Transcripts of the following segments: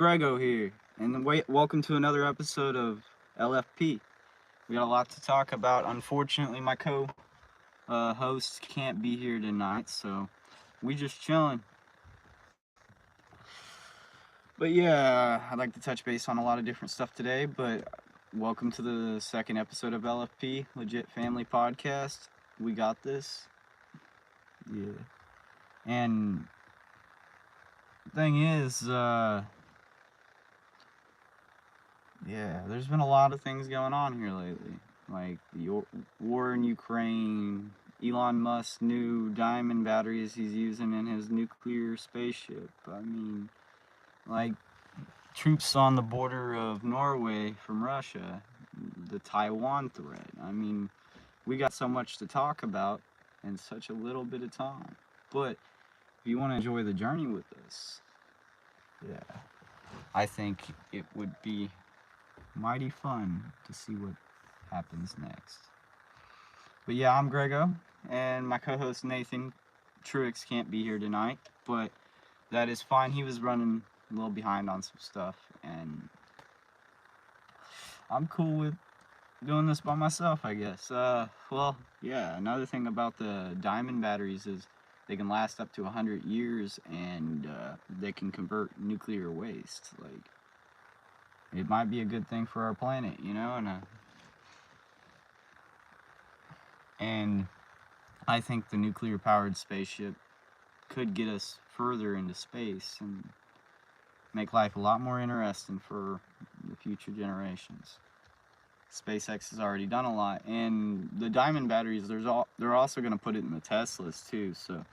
Grego here, and welcome to another episode of LFP. We got a lot to talk about. Unfortunately, my co-host can't be here tonight, so we just chilling. But yeah, I'd like to touch base on a lot of different stuff today. But welcome to the second episode of LFP, Legit Family Podcast. We got this. Yeah, and the thing is, yeah, there's been a lot of things going on here lately, like the war in Ukraine, Elon Musk's new diamond batteries he's using in his nuclear spaceship. I mean, like troops on the border of Norway from Russia, the Taiwan threat. I mean, we got so much to talk about in such a little bit of time. But if you want to enjoy the journey with us, yeah, I think it would be mighty fun to see what happens next. But yeah, I'm Grego, and my co-host Nathan Truix can't be here tonight, but that is fine. He was running a little behind on some stuff, and I'm cool with doing this by myself, I guess. Well, yeah, another thing about the diamond batteries is they can last up to 100 years, and they can convert nuclear waste. Like, it might be a good thing for our planet, and I think the nuclear powered spaceship could get us further into space and make life a lot more interesting for the future generations. SpaceX has already done a lot, and the diamond batteries, they're also going to put it in the Teslas too. So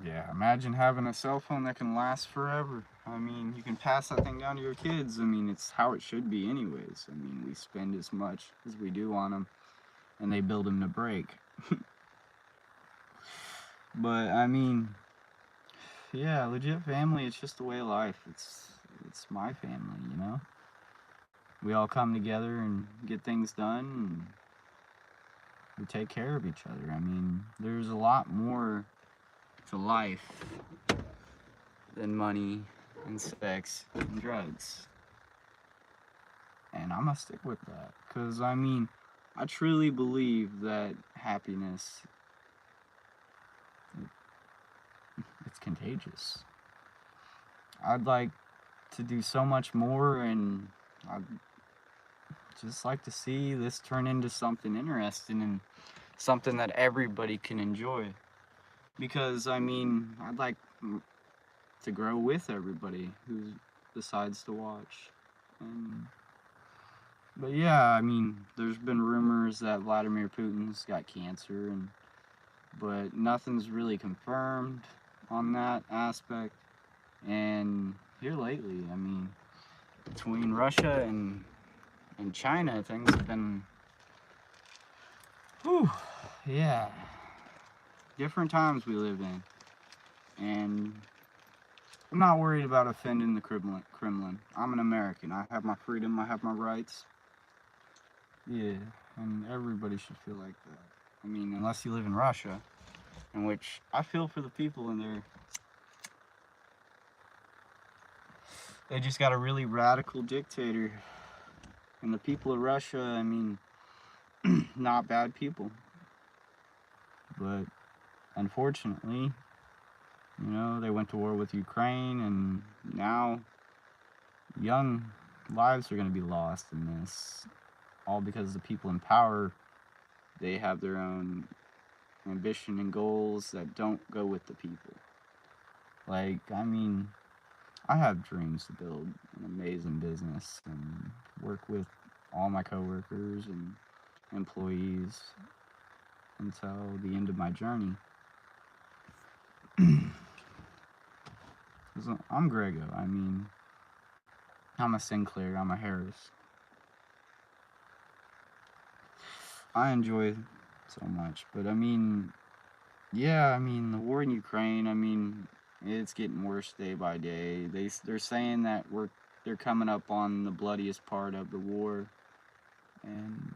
yeah, imagine having a cell phone that can last forever. I mean, you can pass that thing down to your kids. I mean, it's how it should be anyways. I mean, we spend as much as we do on them, and they build them to break. But I mean, yeah, legit family, it's just a way of life. It's my family. We all come together and get things done, and we take care of each other. I mean, there's a lot more to life than money and sex and drugs. And I'm gonna stick with that. Cause I mean, I truly believe that happiness, it's contagious. I'd like to do so much more, and I'd just like to see this turn into something interesting and something that everybody can enjoy. Because I mean, I'd like to grow with everybody who decides to watch. And, but yeah, I mean, there's been rumors that Vladimir Putin's got cancer, but nothing's really confirmed on that aspect. And here lately, I mean, between Russia and China, things have been, whew, yeah, different times we live in. And I'm not worried about offending the Kremlin. I'm an American. I have my freedom. I have my rights. Yeah, and everybody should feel like that. I mean, unless you live in Russia, in which I feel for the people in there. They just got a really radical dictator. And the people of Russia, I mean, not bad people. But unfortunately, they went to war with Ukraine, and now young lives are going to be lost in this. All because the people in power, they have their own ambition and goals that don't go with the people. Like, I mean, I have dreams to build an amazing business and work with all my coworkers and employees until the end of my journey. I'm Grego. I mean, I'm a Sinclair. I'm a Harris. I enjoy so much, but I mean, yeah, I mean, the war in Ukraine, I mean, it's getting worse day by day. They're saying that they're coming up on the bloodiest part of the war, and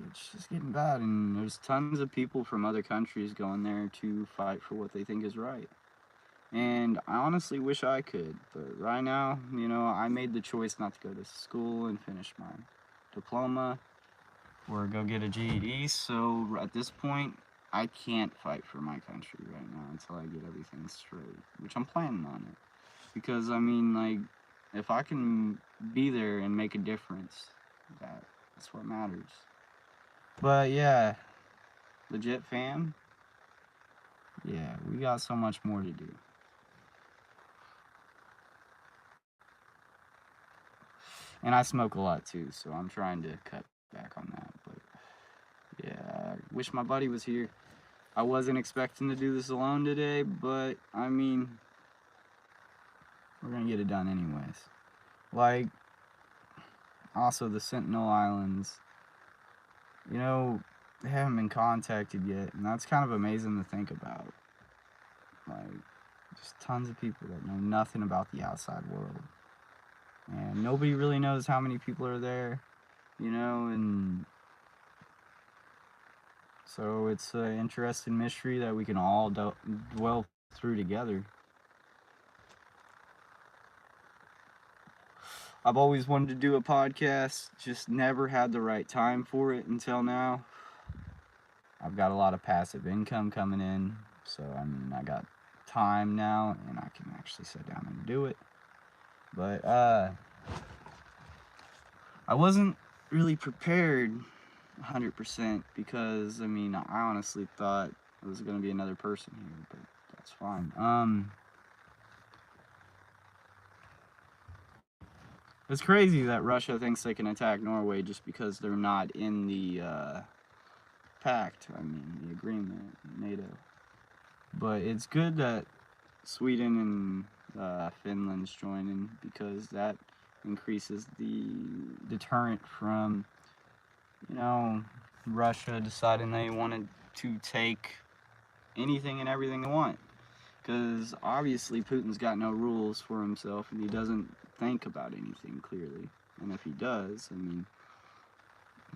it's just getting bad. And there's tons of people from other countries going there to fight for what they think is right. And I honestly wish I could, but right now, I made the choice not to go to school and finish my diploma or go get a GED. So at this point, I can't fight for my country right now until I get everything straight, which I'm planning on it. Because, like, if I can be there and make a difference, that's what matters. But yeah, legit fam, yeah, we got so much more to do. And I smoke a lot too, so I'm trying to cut back on that. But yeah, I wish my buddy was here. I wasn't expecting to do this alone today, but we're gonna get it done anyways. Like, also the Sentinel Islands, they haven't been contacted yet, and that's kind of amazing to think about. Like, just tons of people that know nothing about the outside world. And nobody really knows how many people are there, and so it's an interesting mystery that we can all dwell through together. I've always wanted to do a podcast, just never had the right time for it until now. I've got a lot of passive income coming in, so I got time now and I can actually sit down and do it. But I wasn't really prepared 100% because I honestly thought it was going to be another person here, but that's fine. It's crazy that Russia thinks they can attack Norway just because they're not in the pact, the agreement, NATO. But it's good that Sweden and Finland's joining because that increases the deterrent from, Russia deciding they wanted to take anything and everything they want. Because obviously Putin's got no rules for himself and he doesn't think about anything clearly. And if he does,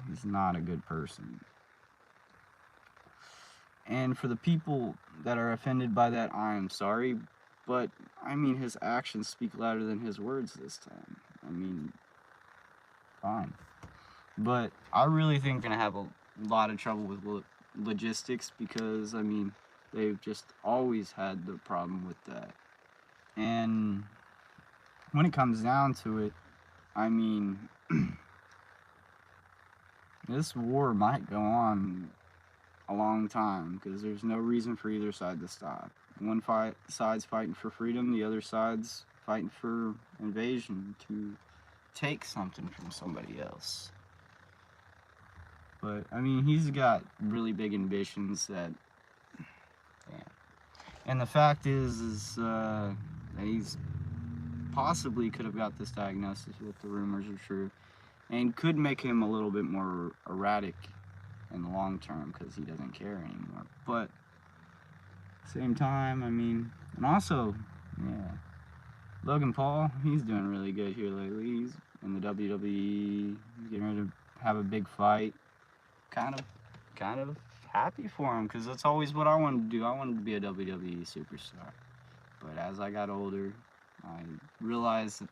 he's not a good person. And for the people that are offended by that, I am sorry. But, his actions speak louder than his words this time. Fine. But I really think they're going to have a lot of trouble with logistics because, they've just always had the problem with that. And when it comes down to it, this war might go on a long time because there's no reason for either side to stop. One side's fighting for freedom, the other side's fighting for invasion to take something from somebody else. But he's got really big ambitions that, yeah. And the fact is that he's possibly could have got this diagnosis if the rumors are true, and could make him a little bit more erratic in the long term because he doesn't care anymore. But same time, and also, yeah, Logan Paul, he's doing really good here lately. He's in the WWE, he's getting ready to have a big fight. Kind of happy for him because that's always what I wanted to do. I wanted to be a WWE superstar. But as I got older, I realized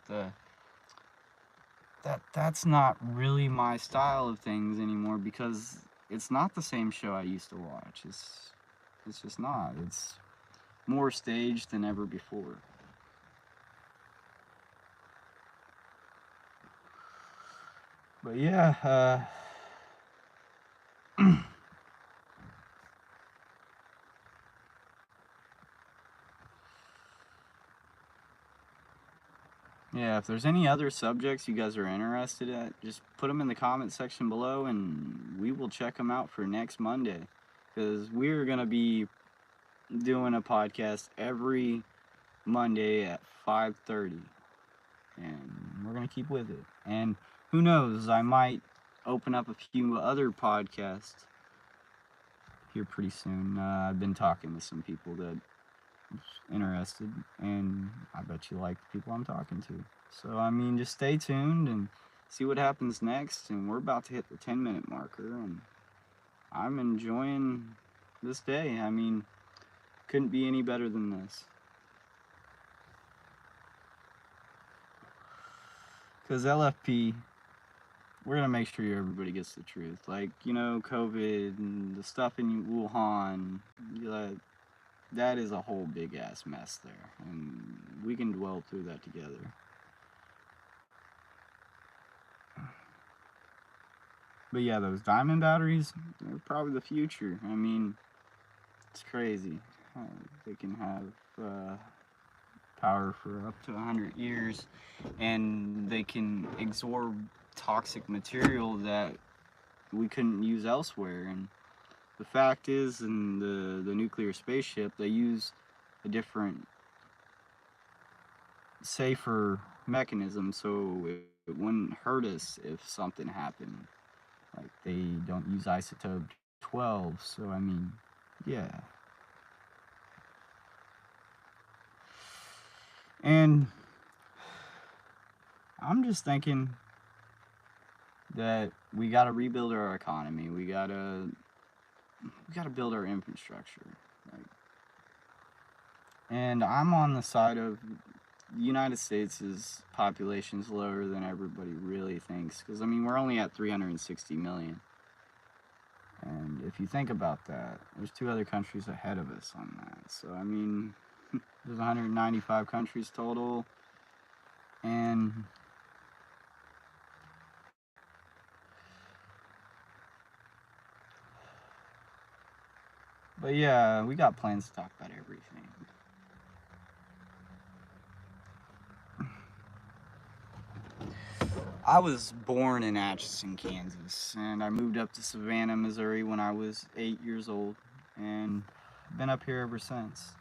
that's not really my style of things anymore because it's not the same show I used to watch. It's just not. It's more staged than ever before. But yeah, yeah, if there's any other subjects you guys are interested in, just put them in the comment section below and we will check them out for next Monday. Because we're going to be doing a podcast every Monday at 5:30. And we're going to keep with it. And who knows, I might open up a few other podcasts here pretty soon. I've been talking to some people that interested, and I bet you like the people I'm talking to. So just stay tuned and see what happens next. And we're about to hit the 10-minute marker, and I'm enjoying this day. Couldn't be any better than this. Because LFP, we're going to make sure everybody gets the truth. Like, you know, COVID and the stuff in Wuhan, that is a whole big ass mess there. And we can dwell through that together. But yeah, those diamond batteries, they're probably the future. I mean, it's crazy. They can have power for up to 100 years, and they can absorb toxic material that we couldn't use elsewhere. And the fact is, in the nuclear spaceship, they use a different, safer mechanism, so it wouldn't hurt us if something happened. Like, they don't use isotope 12, so I mean, yeah. And I'm just thinking that we gotta rebuild our economy. We gotta build our infrastructure. Like, and I'm on the side of the United States' population is lower than everybody really thinks. Because, I mean, we're only at 360 million. And if you think about that, there's 2 other countries ahead of us on that. So, I mean, there's 195 countries total. And but yeah, we got plans to talk about everything. I was born in Atchison, Kansas, and I moved up to Savannah, Missouri when I was 8 years old, and been up here ever since.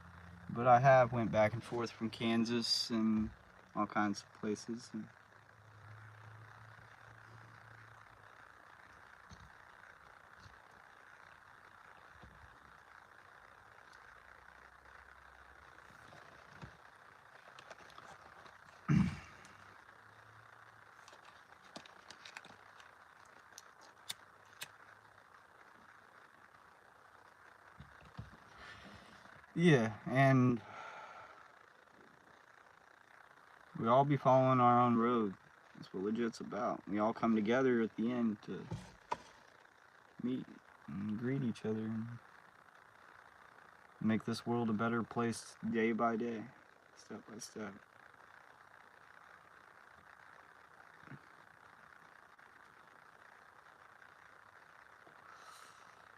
But I have went back and forth from Kansas and all kinds of places. Yeah, and we all be following our own road. That's what Legit's about. We all come together at the end to meet and greet each other and make this world a better place day by day, step by step.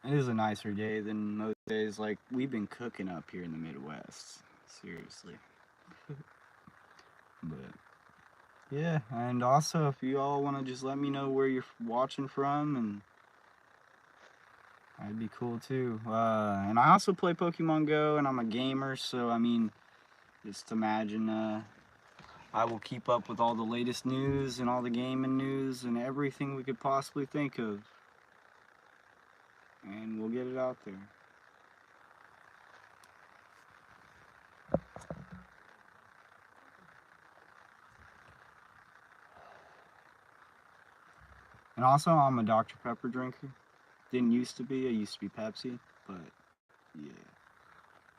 It is a nicer day than most days. Like, we've been cooking up here in the Midwest. Seriously. But yeah, and also if you all want to just let me know where you're watching from, and that'd be cool too. And I also play Pokemon Go, and I'm a gamer, so I mean, just imagine I will keep up with all the latest news and all the gaming news and everything we could possibly think of, and we'll get it out there. And also, I'm a Dr. Pepper drinker. Didn't used to be. I used to be Pepsi, but yeah,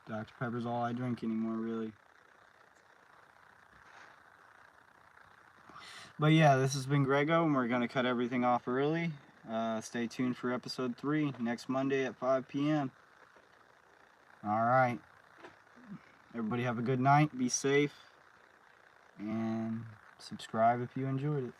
Dr. Pepper's all I drink anymore, really. But yeah, this has been Grego, and we're gonna cut everything off early. Stay tuned for episode 3 next Monday at 5 p.m. All right. Everybody have a good night. Be safe, and subscribe if you enjoyed it.